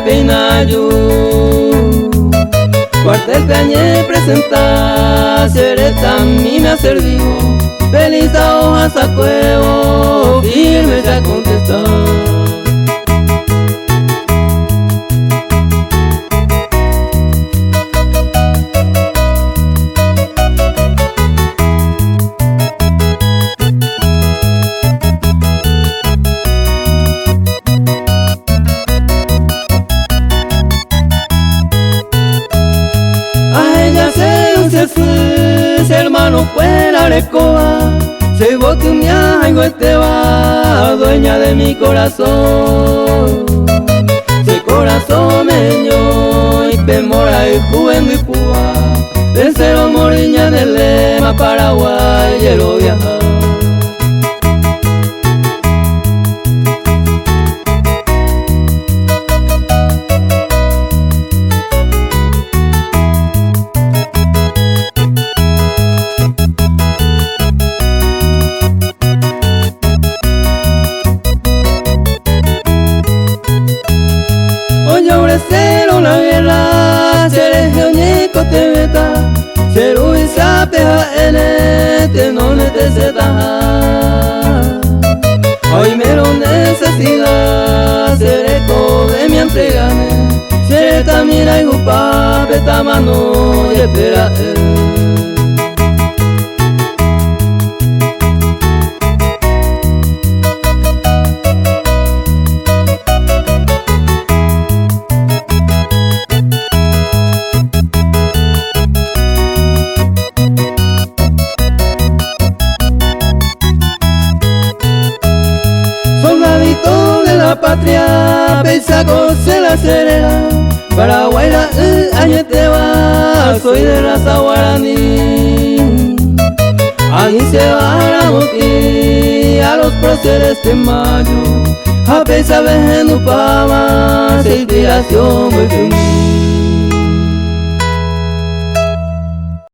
peinayo cuartel peñe presenta sereta mi me ha servido feliz a hojas a cuevo firme ya contesta. Hermano fuera recoba, se bote un viaje este va, dueña de mi corazón. Se corazón meño y pemora y juven mi púa, de cero moriña del lema Paraguay quiero viajar. Cero la guerra, se reunico te meta, se ruisa peja en este no necesita. Hoy me lo necesidad, se recoge mi entregame, se tamira y gupa, peta mano y espera de la patria, Peisaco se la Serena, Paraguay la añete va, soy de raza guaraní. Aquí se va a Moti, a los próceres de mayo, a Peisa vejenu pama, se inspiración muy feliz.